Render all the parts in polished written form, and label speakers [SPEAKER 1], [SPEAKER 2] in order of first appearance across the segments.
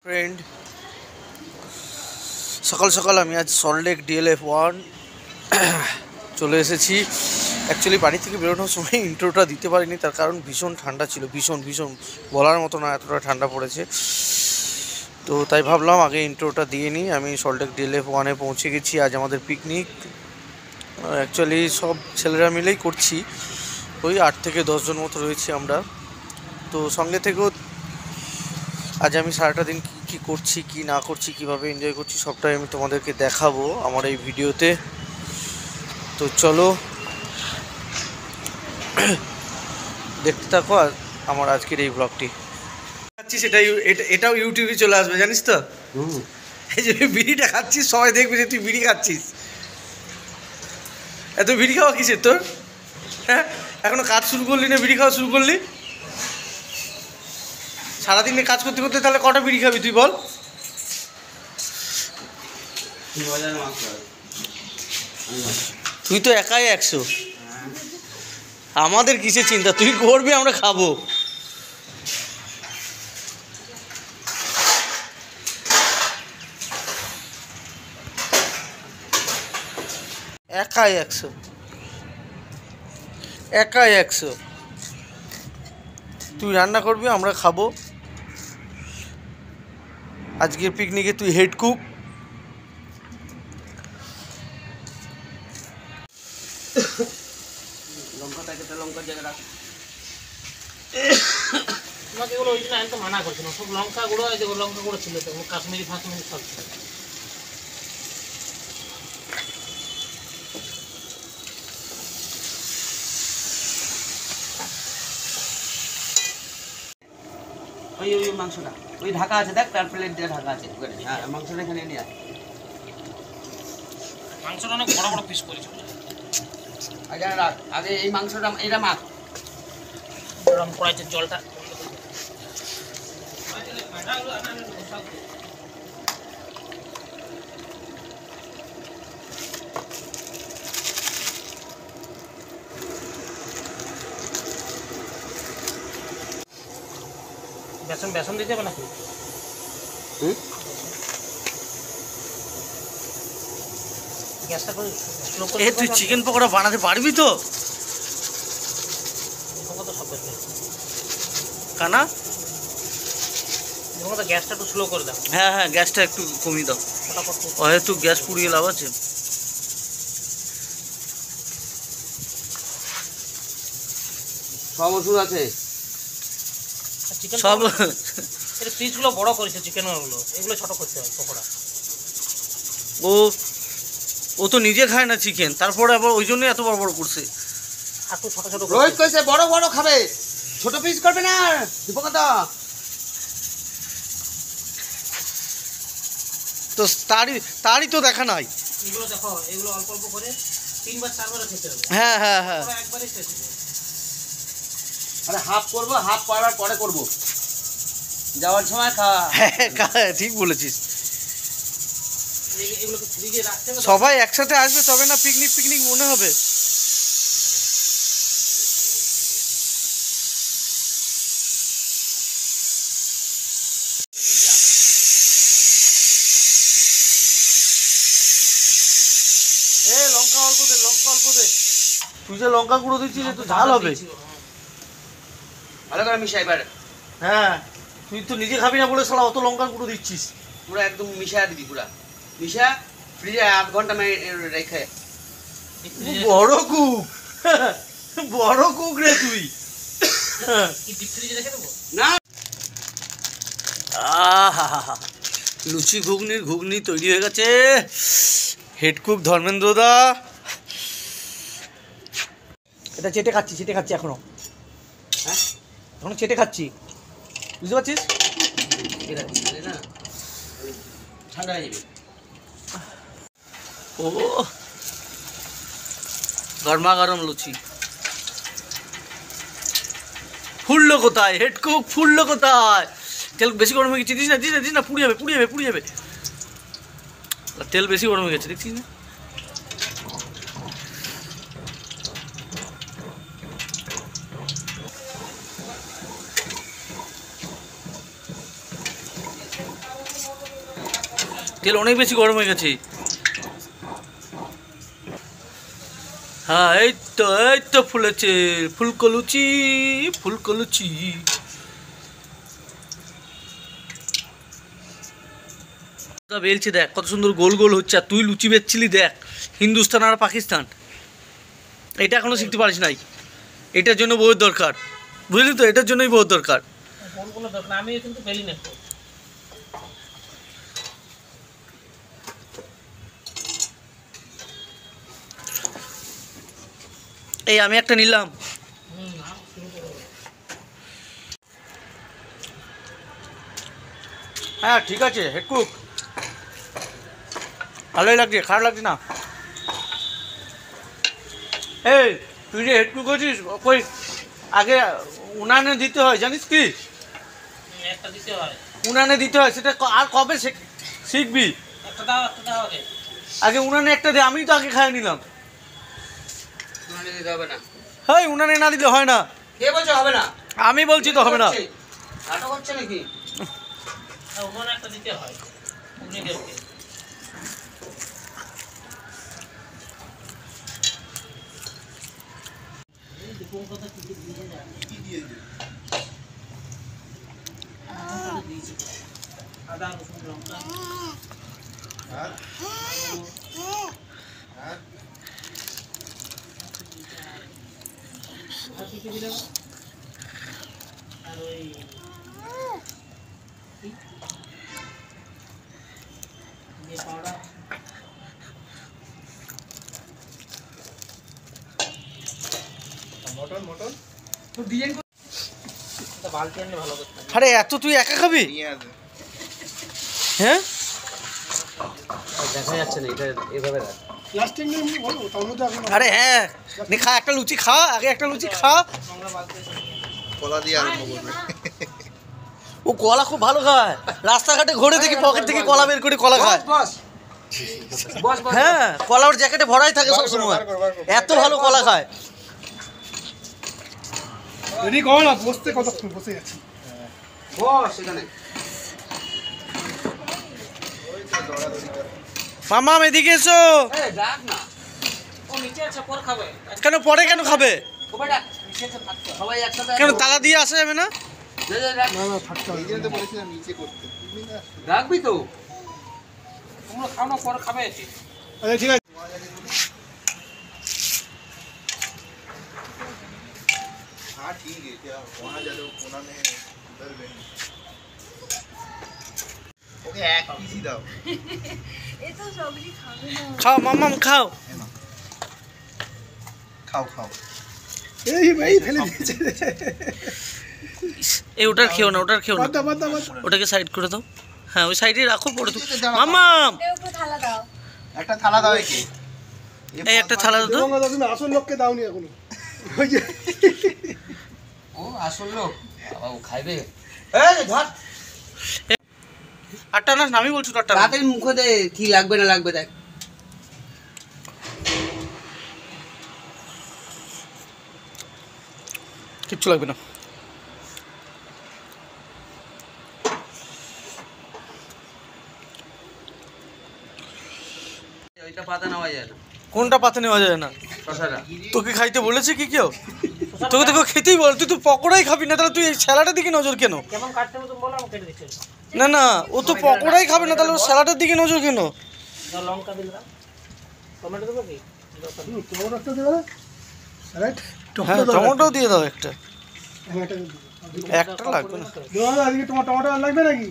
[SPEAKER 1] Friend, সকাল সকাল আমি আজ সল্টলেক DLF1 চলে এসেছি। অ্যাকচুয়ালি বাড়ি থেকে বেরোনোর সময় ইন্ট্রোটা দিতে পারিনি, তার কারণ ভীষণ ঠান্ডা ছিল, ভীষণ ভীষণ বলার মতো না, এতটা ঠান্ডা পড়েছে। তো তাই ভাবলাম আগে ইন্ট্রোটা দিয়ে নিই। আমি সল্টলেক DLF1-এ পৌঁছে গেছি। আজ আমাদের পিকনিক। অ্যাকচুয়ালি সব ছেলেরা মিলেই করছি, ওই 8 থেকে 10 জন মতো রয়েছি আমরা। তো সঙ্গে থেকেও আজ আমি সারাটা দিন কী করছি, কি না করছি, কিভাবে এনজয় করছি, সবটাই আমি তোমাদেরকে দেখাবো আমার এই ভিডিওতে। তো চলো দেখতে থাকো আর আমার আজকের এই ব্লগটি। খাচ্ছি সেটাই, এটাও ইউটিউবে চলে আসবে, জানিস তো। এই যে বিড়িটা খাচ্ছিস, সবাই দেখবে যে তুই বিড়ি খাচ্ছিস। এত বিড়ি খাওয়া কিসের তোর? হ্যাঁ, এখনো কাজ শুরু করলি না, বিড়ি খাওয়া শুরু করলি? সারাদিনে কাজ করতে করতে তাহলে কটা বিড়ি খাবি তুই বল? তুই তো একাই 100, আমাদের কিসের চিন্তা? তুই করবি, আমরা খাবো। একাই 100, একাই 100। তুই রান্না করবি, আমরা খাবো। আজকের পিকনিকে তুই হেড কুক। লঙ্কার জায়গাটা
[SPEAKER 2] তোমাকে এগুলো ওই জন্য আমি তো মানা করছি না, সব লঙ্কা গুঁড়ো, লঙ্কা গুঁড়ো ছিল তো, কাশ্মীরি ফাশ্মীরি সব ছিল।
[SPEAKER 3] ওই ওই মাংসটা ওই ঢাকা আছে, দেখ তার প্লেট দিয়ে ঢাকা আছে। হ্যাঁ, মাংসটা এখানে নিয়ে আয়।
[SPEAKER 2] মাংসটা অনেক বড় বড় পিস করেছে।
[SPEAKER 3] আগে রাখ, আগে এই মাংসটা এটা মাখ।
[SPEAKER 2] গরম কড়াইতে জলটা বেসন বেসন দিতে হবে নাকি? গ্যাসটা করে স্লো করে।
[SPEAKER 1] তুই চিকেন পকোড়া বানাতে পারবি তো?
[SPEAKER 2] কত সব বেসন
[SPEAKER 1] কানা,
[SPEAKER 2] তো গ্যাসটা একটু স্লো করে দাও।
[SPEAKER 1] হ্যাঁ হ্যাঁ, গ্যাসটা একটু কমিয়ে দাও,
[SPEAKER 2] ফটাফট
[SPEAKER 1] হয়তো গ্যাস পুড়িয়ে লাভ আছে।
[SPEAKER 3] সব ওষুধ আছে
[SPEAKER 2] চিকেন
[SPEAKER 1] সব
[SPEAKER 2] এর পিসগুলো বড় করেছে, চিকেনগুলো এগুলো ছোট করতে হয় পকোড়া।
[SPEAKER 1] ও ও তো নিজে খায় না চিকেন, তারপরে আবার ওই জন্যই এত বড় বড় করছে।
[SPEAKER 2] একটু ছোট ছোট
[SPEAKER 3] রোহিত কইছে বড় বড় খাবে, ছোট পিস করবে না দীপকদা।
[SPEAKER 1] তো তারই তো দেখা নাই।
[SPEAKER 2] এগুলো দেখো, এগুলো অল্প অল্প করে 3 বার 4 বার খেতে হবে।
[SPEAKER 1] হ্যাঁ হ্যাঁ হ্যাঁ,
[SPEAKER 2] পুরো একবারই শেষ হবে।
[SPEAKER 3] আরে হাফ করবো, হাফ করার পরে করবো, যাওয়ার সময় খাওয়া।
[SPEAKER 1] হ্যাঁ ঠিক বলেছিস।
[SPEAKER 2] এগুলোকে ফ্রিজে রাখতে হবে।
[SPEAKER 1] সবাই একসাথে আসবে তবে না পিকনিক পিকনিক মনে হবে। লঙ্কা অল্প দে, লঙ্কা অল্প দে। তুই যে লঙ্কা গুঁড়ো দিচ্ছিস একটু ঝাল হবে।
[SPEAKER 3] ভালো করে মিশাই এবার।
[SPEAKER 1] হ্যাঁ, তুই তো নিজে খাবি না বলে শালা অত লঙ্কা গুঁড়ো দিচ্ছিস।
[SPEAKER 3] পুরো একদম মিশা দিবি, পুরা মিশা ফ্রিজে 8 ঘন্টা রেখে।
[SPEAKER 1] বড় কুক, বড় কুক রে তুই।
[SPEAKER 2] কি ডিপ ফ্রিজে রেখে দেবো
[SPEAKER 3] না,
[SPEAKER 1] আহা, লুচি ঘুগনি তৈরি হয়ে গেছে। হেড কুক ধর্মেন্দ্র দা। এটা চেটে খাচ্ছি এখনো।
[SPEAKER 3] হ্যাঁ
[SPEAKER 1] এখনো চেটে খাচ্ছি, বুঝতে পারছিস?
[SPEAKER 3] না ঠান্ডা হয়ে যাবে।
[SPEAKER 1] ও গরমা গরম লুচি। ফুললো কোথায় হেড কুক, ফুললো কোথায়? তেল বেশি গরম হয়ে গেছে, দিস না, পুড়ে যাবে। তেল বেশি গরম হয়ে গেছে, দেখছিস না? তেল অনেক বেশি গরম হয়ে গেছে। হ্যাঁ এই তো ফুলেছে, ফুলকো লুচি, ফুলকো লুচি। বেলছি দেখ কত সুন্দর গোল গোল হচ্ছে, আর তুই লুচি বেচছিলি দেখ, হিন্দুস্তান আর পাকিস্তান। এটা এখনো শিখতে পারিস নাই, এটার জন্য বউয়ের দরকার, বুঝলি তো, এটার জন্যই বউয়ের দরকার।
[SPEAKER 2] কোনো দরকার, আমি কিন্তু ফেলি না।
[SPEAKER 1] এই আমি একটা নিলাম। হ্যাঁ ঠিক আছে, হেডকুক ভালোই লাগছে, খারাপ লাগছে না। এই তুই যে হেডকুক হচ্ছিস, কই আগে উনানে দিতে হয় জানিস কি?
[SPEAKER 2] একটা দিতে হয়,
[SPEAKER 1] উনানে দিতে হয়, সেটা আর কবে শিখবি?
[SPEAKER 2] একটা দাও, একটা দাও আগে।
[SPEAKER 1] আগে উনানে একটা দে, আমি তো আগে খাই নিলাম।
[SPEAKER 3] উনানে দিতে হবে না।
[SPEAKER 1] হ্যাঁ উনানে না দিলে হয় না।
[SPEAKER 3] কে বলছে হবে না?
[SPEAKER 1] আমি বলছি তো হবে না।
[SPEAKER 3] নাটক হচ্ছে নাকি?
[SPEAKER 2] উনুনে একটা দিতে হয় উনিদেরকে। আদা রসুন লঙ্কা আর ওই পাউডার
[SPEAKER 3] মটন তো ডিজাইন
[SPEAKER 2] বালতি আনলে ভালো করতে।
[SPEAKER 1] আরে এত তুই একা খাবি? হ্যাঁ
[SPEAKER 3] দেখা যাচ্ছে না, এটা এভাবে রাখ।
[SPEAKER 1] আরে হ্যাঁ খা, একটা লুচি খা, আগে একটা লুচি খা।
[SPEAKER 3] কলা দিয়ে আরম্ভ করবে।
[SPEAKER 1] ও কলা খুব ভালো খায়, রাস্তাঘাটে ঘুরে দেখি পকেট থেকে কলা বের করে কলা খায়।
[SPEAKER 3] বস বস বস।
[SPEAKER 1] হ্যাঁ কলা ওর জ্যাকেটে ভরাই থাকে সবসময়, এত ভালো কলা খায়।
[SPEAKER 4] রেডি কর না, বসতে কতক্ষণ বসে যাচ্ছি।
[SPEAKER 3] বস এখানে।
[SPEAKER 1] মামা এদিকে এসো।
[SPEAKER 3] এই ডাক না।
[SPEAKER 2] ও নিচে আছে, পর খাবে।
[SPEAKER 1] কেন পরে কেন খাবে?
[SPEAKER 3] ওভার ডাক। নিচে আছে থাকতে। সবাই একসাথে।
[SPEAKER 1] কেন তালা দিয়ে আসা যাবে না?
[SPEAKER 3] ডাক।
[SPEAKER 4] না না থাকতে হবে।
[SPEAKER 3] এইখানে তো বলেছিলাম নিচে করতে। রাখবি তো।
[SPEAKER 2] তোমরা খাও না, পর খাবে।
[SPEAKER 4] আচ্ছা ঠিক আছে।
[SPEAKER 5] हाँ ठीक है, क्या वहाँ जा रहे हो कोना में उधर में ओके एक पीस ही दाओ
[SPEAKER 6] ये तो सब्जी खावे ना।
[SPEAKER 1] খাও মাম্মাম খাও।
[SPEAKER 5] खाओ खाओ
[SPEAKER 4] এই ভাই ফেলে দিয়েছে।
[SPEAKER 1] এই ওটার খেও না, ওটার খেও না,
[SPEAKER 4] বাদ দাও, বাদ দাও, বাদ দাও।
[SPEAKER 1] ওটাকে সাইড করে দাও। হ্যাঁ ওই সাইডে রাখো, পড়ে তো। মাম্মাম
[SPEAKER 6] এর উপর থালা দাও।
[SPEAKER 5] একটা থালা দাও একে
[SPEAKER 1] এই একটা থালা দাও তো।
[SPEAKER 4] দেবঙ্গা দাদু, তুমি আসল লোককে দাওনি এখনো। ওই যে
[SPEAKER 3] ও আসল লোক। বাবা ও খাইবে।
[SPEAKER 5] এই ধর
[SPEAKER 1] আটটা না, আমি বলছি তো আটটা না।
[SPEAKER 3] তাড়াতাড়ি মুখে দে, কি লাগবে না লাগবে দেখ।
[SPEAKER 1] কিচ্ছু লাগবে না।
[SPEAKER 3] ওইটা পাতা নেওয়া যায় না।
[SPEAKER 1] কোনটা পাতে নেওয়া যায় না?
[SPEAKER 3] শশাটা।
[SPEAKER 1] তোকে খাইতে বলেছে কি কেউ? তোকে তোকে খেতেই বল, তুই তো পকোড়াই খাবি না, তাহলে তুই এই স্যালাডের দিকে নজর কেন?
[SPEAKER 2] কেমন কাটতে হবে তুমি বলো, আমি কেটে দিচ্ছি।
[SPEAKER 1] না না, ও তো পকোড়াই খাবে না, তাহলে ও স্যালাডের দিকে নজর কেন?
[SPEAKER 2] দাও, লঙ্কা দিলাম, টমেটো দেবো কি?
[SPEAKER 4] টমেটো একটা দেবে না? রাইট
[SPEAKER 1] হ্যাঁ টমেটো দিয়ে দাও একটা।
[SPEAKER 4] হ্যাঁ একটা দেবো।
[SPEAKER 1] একটা লাগবে না।
[SPEAKER 4] দেবো না, আজকে তোমার টমেটো আর লাগবে নাকি?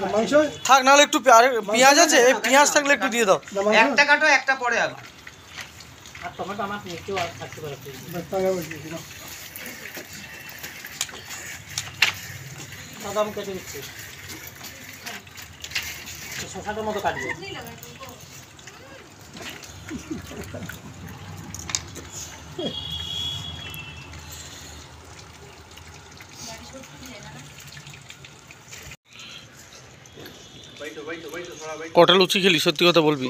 [SPEAKER 4] না মাংস?
[SPEAKER 1] থাক, নাহলে একটু পেঁয়াজ আছে, এই পেঁয়াজ থাকলে একটু দিয়ে দাও।
[SPEAKER 4] না মাংস?
[SPEAKER 3] একটা কাটো, একটা পরে আগে।
[SPEAKER 2] আর টমেটো আমার নিচেও আর থাকতে পারে।
[SPEAKER 4] ব্যাস, তাহলে বলছি, নাও।
[SPEAKER 2] দাদা আমি কেটে দিচ্ছি, শশাটার মতো কাটবে।
[SPEAKER 1] কটা লুচি খেলি সত্যি কথা বলবি?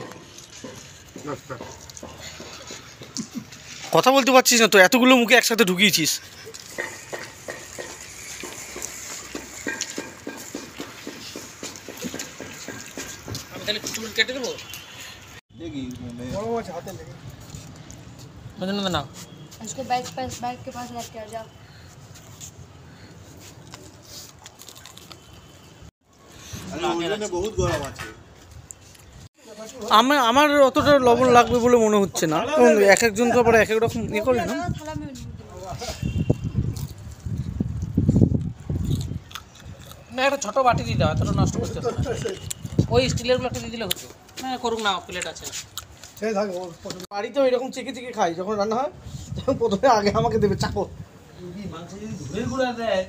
[SPEAKER 1] কথা বলতে পারছিস না তো, এতগুলো মুখে একসাথে ঢুকিয়েছিস।
[SPEAKER 2] তাহলে চুল কেটে দেবো
[SPEAKER 5] देखी मैं
[SPEAKER 4] বড় মাছ হাতে লেগে
[SPEAKER 2] মজনু না
[SPEAKER 6] उसको बाइक के पास रख के आ जाओ।
[SPEAKER 5] अरे ওজনে বহুত গরম আছে
[SPEAKER 1] আমার অতটা লবণ লাগবে বলে মনে হচ্ছে না, কারণ এক একজন তো আবার এক এক রকম ইয়ে করে না।
[SPEAKER 6] थाला में
[SPEAKER 2] না একটা ছোট বাটি দিয়ে দাও, এতটা নষ্ট করতে হবে না। ওই স্টিলের গুলো একটা দিয়ে দিলে হতো। হ্যাঁ করুক না, প্লেট আছে।
[SPEAKER 4] সেই থাকে ওর
[SPEAKER 1] বাড়িতেও এরকম চেকে চেকে খাই, যখন রান্না হয় তখন প্রথমে আগে আমাকে দেবে চাকর।
[SPEAKER 3] মাংস যদি ঘুরে ঘুরে দেয়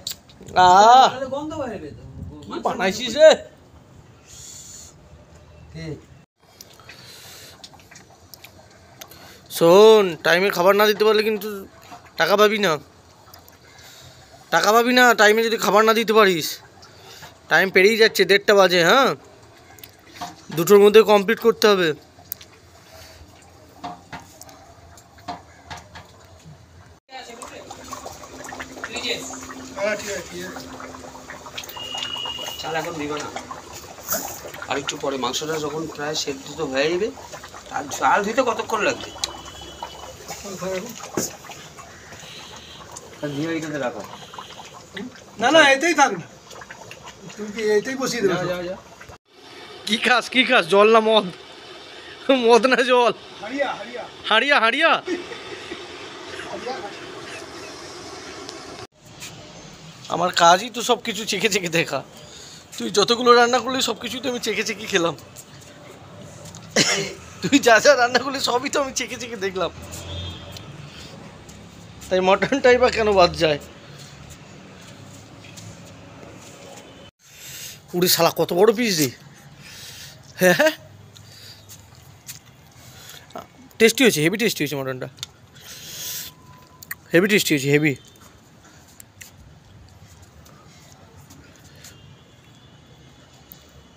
[SPEAKER 1] আহ
[SPEAKER 3] তাহলে গন্ধ বাইরে
[SPEAKER 1] কি বানাইছিস রে? শোন, টাইমে খাবার না দিতে পারলে কিন্তু টাকা পাবি না, টাকা পাবি না টাইমে যদি খাবার না দিতে পারিস। টাইম পেরিয়ে যাচ্ছে, 1:30 বাজে। হ্যাঁ, 2টোর মধ্যে কমপ্লিট করতে হবে।
[SPEAKER 4] হ্যাঁ ঠিক আছে ঠিক আছে
[SPEAKER 3] চাল এখন দিবে না, আর একটু পরে মাংসটা যখন প্রায় সেদ্ধ তো হয়ে যাবে, আর চাল দিতে কতক্ষণ লাগবে? দিয়ে এইটাতে রাখো।
[SPEAKER 4] না না এতেই থাক না, তুমি কি এতেই বসিয়ে দেবে
[SPEAKER 1] কি খাস কি খাস, জল না মদ? মদ না জল?
[SPEAKER 4] হারিয়া হারিয়া
[SPEAKER 1] হাঁড়িয়া হাঁড়িয়া। আমার কাজই তো সব কিছু চেখে চেখে দেখা। তুই যতগুলো রান্না করলি সব কিছুই তো আমি চেখে চেখে খেলাম। তুই যা যা রান্না করলি সবই তো আমি চেখে চেখে দেখলাম। তাই মটনটাই বা কেন বাদ যায়? উড়ি শালা কত বড় পিস রে! হ্যাঁ হ্যাঁ, টেস্টি হয়েছে, হেভি টেস্টি হয়েছে মটনটা, হেভি টেস্টি হয়েছে, হেভি।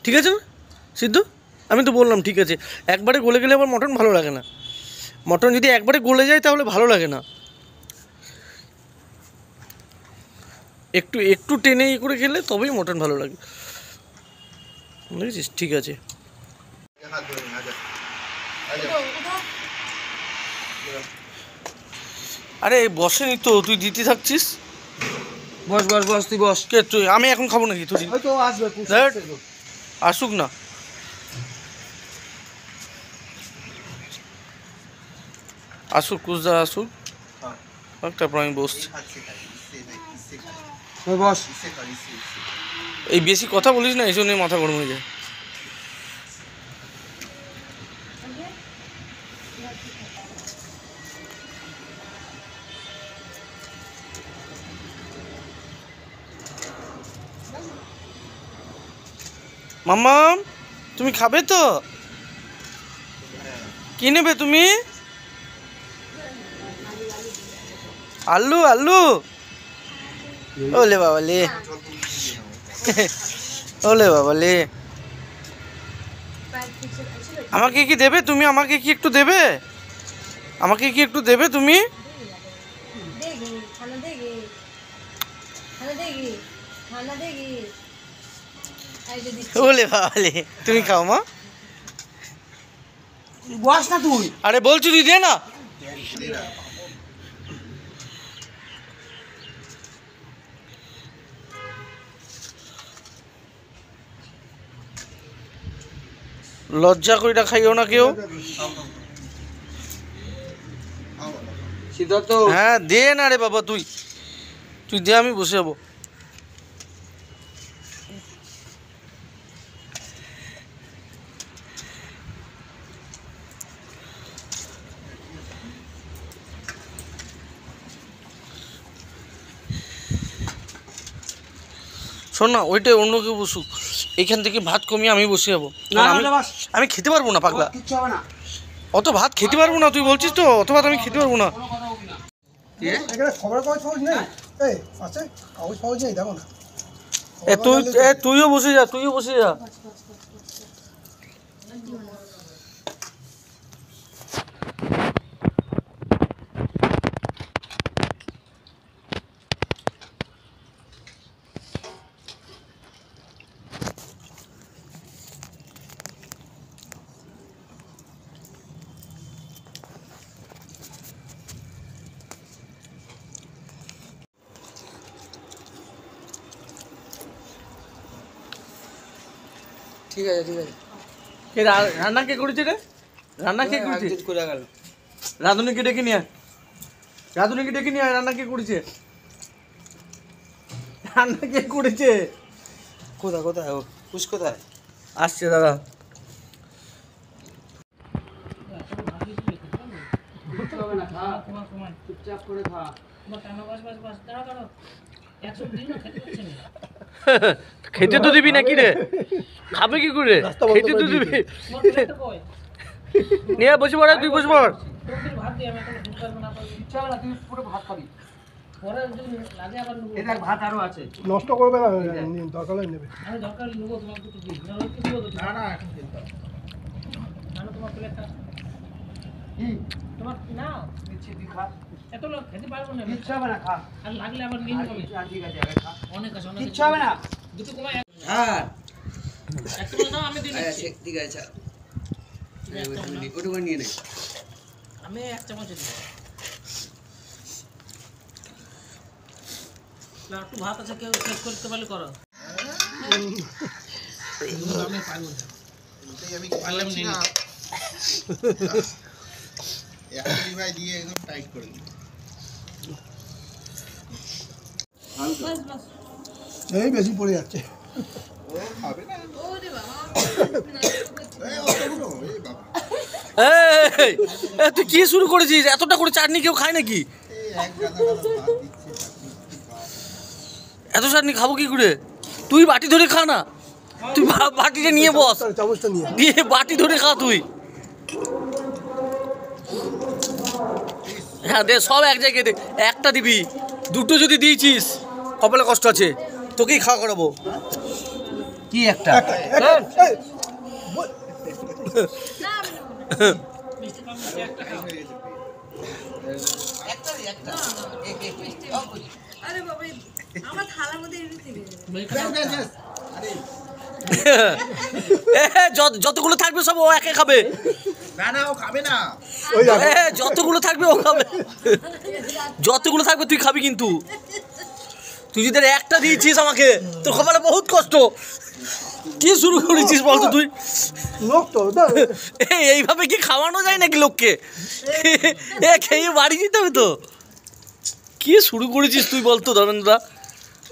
[SPEAKER 1] ঠিক আছে না সিদ্ধ? আমি তো বললাম ঠিক আছে। একবারে গলে গেলে আবার মটন ভালো লাগে না। মটন যদি একবারে গলে যায় তাহলে ভালো লাগে না, একটু একটু টেনে ইয়ে করে খেলে তবেই মটন ভালো লাগে। বুঝেছিস? ঠিক আছে।
[SPEAKER 5] हाथ धो रहे हैं आजा
[SPEAKER 1] আরে বসেনি তো, তুই দিতে থাকছিস।
[SPEAKER 3] বস বস বস, তুই বস।
[SPEAKER 1] কে তুই? আমি এখন খাবো নাকি? তুই
[SPEAKER 4] হয়তো আসবে
[SPEAKER 1] ধ্যাৎ, আসুক না। আসুক, কুচদা আসুক, তারপর আমি বসছি।
[SPEAKER 5] हाथ से खाइए इससे नहीं इससे खाइए
[SPEAKER 3] তুই বস।
[SPEAKER 5] इससे खाइए इससे
[SPEAKER 1] এই বেশি কথা বলিস না, এই জন্য মাথা গরম হয়ে যায়। মাম্মাম, তুমি খাবে তো? কি নেবে তুমি? আলু আলু? ওলে বাবা লে, ওলে বাবা লে। আমাকে কি দেবে তুমি? আমাকে কি একটু দেবে? আমাকে কি একটু দেবে তুমি?
[SPEAKER 6] देगी खाना देगी खाना देगी खाना देगी आई जो दिच्छी
[SPEAKER 1] ওলে বাবা লে, তুমি খাও মা।
[SPEAKER 3] বস না তুই।
[SPEAKER 1] আরে বলছি তুই দে না। লজ্জা কইরা খাইও না কেউ।
[SPEAKER 3] সিদ্ধার্থ,
[SPEAKER 1] হ্যাঁ দে না রে বাবা, তুই তুই দে, আমি বসে যাবো। শোন না, ওইটাই অন্য কেউ বসুক, এইখান থেকে ভাত কমিয়ে আমি বসে যাবো।
[SPEAKER 3] না
[SPEAKER 1] আমি
[SPEAKER 3] না বস,
[SPEAKER 1] আমি খেতে পারবো না পাগলা,
[SPEAKER 3] কিচ্ছু হবে না।
[SPEAKER 1] অত ভাত খেতে পারবো না। তুই বলছিস তো অত ভাত আমি খেতে পারবো না।
[SPEAKER 3] কোনো কথা বলবি না।
[SPEAKER 4] এখানে খবরের কাগজ ফাগজ নেই? এই আছে কাগজ ফাগজ নেই? দেখো না
[SPEAKER 1] তুইও বসে যা, তুইও বসে যা।
[SPEAKER 3] ঠিক আছে ঠিক আছে।
[SPEAKER 1] কে রান্না কে করেছে রে? রান্না কে করেছে?
[SPEAKER 3] একদিন করে গেল।
[SPEAKER 1] রাঁধুনিকে ডেকে নিয়ে আয়। রাঁধুনিকে ডেকে নিয়ে আয়, রান্না কে করেছে? রান্না কে করেছে?
[SPEAKER 3] কোথায় কোথায় ও পুষ কোথায়?
[SPEAKER 1] আসছে দাদা।
[SPEAKER 3] চুপচাপ করে খা।
[SPEAKER 1] খেতে তো দিবি নাকি রে? খাবে কি করে? খেতে তো দিবি। নিয়ে বসে পড়, তুই বসে পড়।
[SPEAKER 3] তুই পুরো ভাত খাবি। এটা ভাত আরো আছে।
[SPEAKER 4] নষ্ট করবে না, দরকার হলে নেবে।
[SPEAKER 5] না না এখন খেলতে হবে।
[SPEAKER 3] নিচ্ছি, তুই খা।
[SPEAKER 2] খেতে পারবো না
[SPEAKER 3] কিচ্ছু হবে না, খা।
[SPEAKER 2] আর লাগলে আবার নিয়ে হবে
[SPEAKER 3] ঠিক আছে আগে খা।
[SPEAKER 2] অনেক আছে অনেক
[SPEAKER 3] কিচ্ছু হবে না।
[SPEAKER 2] দুটো কমায়
[SPEAKER 3] হ্যাঁ
[SPEAKER 2] একটা করে দাও আমি দিয়ে দিচ্ছি
[SPEAKER 3] আচ্ছা ঠিক আছে। ওটুকু নিয়ে নে।
[SPEAKER 2] আমি এক চামচ দিই না একটু ভাত আছে কেউ শেষ করতে পারলে করো আমি পারবো না
[SPEAKER 5] এটাই আমি
[SPEAKER 2] পারলাম
[SPEAKER 5] পারলাম
[SPEAKER 2] না।
[SPEAKER 5] না। একই ভাই দিয়ে একদম টাইট করে দিই।
[SPEAKER 6] बस बस
[SPEAKER 4] এই বেশি পড়ে যাচ্ছে।
[SPEAKER 5] ও খাবে না।
[SPEAKER 6] ओरे बाबा
[SPEAKER 5] এই অতগুলো, এই বাবা।
[SPEAKER 1] এই, এই, তুই কি শুরু করেছিস? এতটা করে চাটনি কেউ খায় নাকি?
[SPEAKER 5] এই এক গাদা গাদা ভাত দিচ্ছে চাটনি, কি বাপ।
[SPEAKER 1] এত চাটনি খাবো কি করে? তুই বাটি ধরে খা না, তুই বাটিটা নিয়ে বস,
[SPEAKER 4] চামচটা নিয়ে
[SPEAKER 1] দিয়ে বাটি ধরে খা তুই। হ্যাঁ দে, সব এক জায়গায় দে। একটা দিবি, দুটো যদি দিয়েছিস কপালে কষ্ট আছে, তোকেই খাওয়া করাবো।
[SPEAKER 3] কি একটা?
[SPEAKER 6] ना
[SPEAKER 2] মিষ্টি কম মিষ্টি একটা খাও
[SPEAKER 6] अरे बाबा আমার থালার মধ্যে এনে দিবি
[SPEAKER 1] যতগুলো থাকবে সব ও একে খাবে।
[SPEAKER 5] না না ও খাবে না।
[SPEAKER 4] ওই দেখো।
[SPEAKER 1] যতগুলো থাকবে ও খাবে, যতগুলো থাকবে তুই খাবি। কিন্তু তুই যদি একটা দিয়েছিস আমাকে, তোর কপালে বহুত কষ্ট। কি শুরু করেছিস বলতো তুই?
[SPEAKER 4] লোক তো দাও।
[SPEAKER 1] এইভাবে কি খাওয়ানো যায় নাকি লোককে? এ খেয়ে বাড়ি যেতে হবে তো। কি শুরু করেছিস তুই বলতো ধর্মেন্দ্রদা?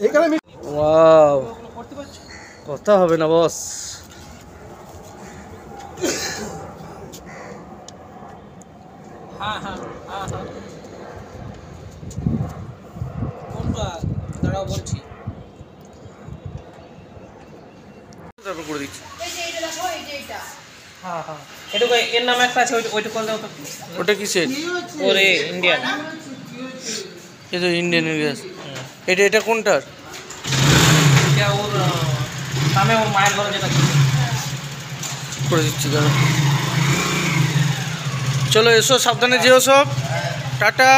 [SPEAKER 4] এইখানে আমি
[SPEAKER 1] ওয়াও, কথা হবে না বস।
[SPEAKER 2] হ্যাঁ হ্যাঁ হ্যাঁ হ্যাঁ কোনটা দাঁড়াও বলছি
[SPEAKER 1] তারপর করে দিচ্ছি।
[SPEAKER 6] এই যে এটা দেখো এই যে এটা
[SPEAKER 2] হ্যাঁ হ্যাঁ এটুকু এর নাম একটা আছে ওইটা কল দাও তো
[SPEAKER 1] ওটা কিসের?
[SPEAKER 2] ওরে ইন্ডিয়ান
[SPEAKER 1] এ তো ইন্ডিয়ান গ্যাস। এটা কোনটার?
[SPEAKER 2] এটা ওর নামে ওর মায়ের ঘরে যেটা ছিল
[SPEAKER 1] করে দিচ্ছি দাদা। চলো এসো, সাবধানে যেও সব। টাটা।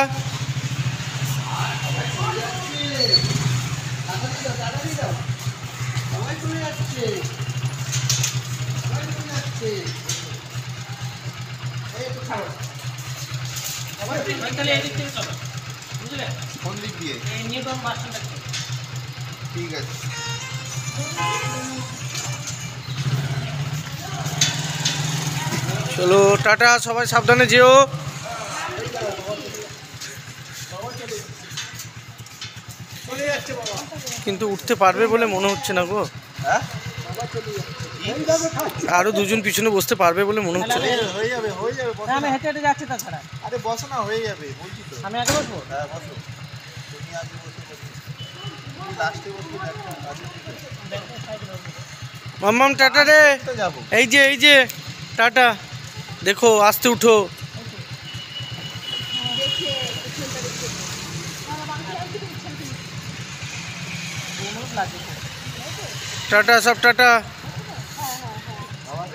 [SPEAKER 2] তাহলে এদিক থেকে চলো বুঝলে
[SPEAKER 5] কোন দিক দিয়ে?
[SPEAKER 2] এই নিউ টাউন বাস স্ট্যান্ড
[SPEAKER 5] ঠিক আছে।
[SPEAKER 1] চলো টাটা, সবাই সাবধানে যেও। কিন্তু উঠতে পারবে বলে মনে হচ্ছে না গো।
[SPEAKER 5] হ্যাঁ
[SPEAKER 1] আরো দুজন পিছনে বসতে পারবে বলে মনে হচ্ছে না।
[SPEAKER 5] হয়ে যাবে বসো
[SPEAKER 2] আমি
[SPEAKER 5] না।
[SPEAKER 2] হেঁটে হেঁটে যাচ্ছি তাছাড়া
[SPEAKER 5] আরে বসো না, হয়ে যাবে বলছি তো।
[SPEAKER 2] আমি আগে বসবো
[SPEAKER 5] হ্যাঁ বসো, তুমি আগে বসে বসো, তুমি লাস্টে বসবে দেখো। আচ্ছা ঠিক আছে,
[SPEAKER 1] মাম্মাম টাটা রে।
[SPEAKER 5] তো যাবো।
[SPEAKER 1] এই যে টাটা। দেখো আস্তে উঠো।
[SPEAKER 6] দেখে পিছনটা দেখে
[SPEAKER 1] টাটা সব টাটা।
[SPEAKER 5] আমার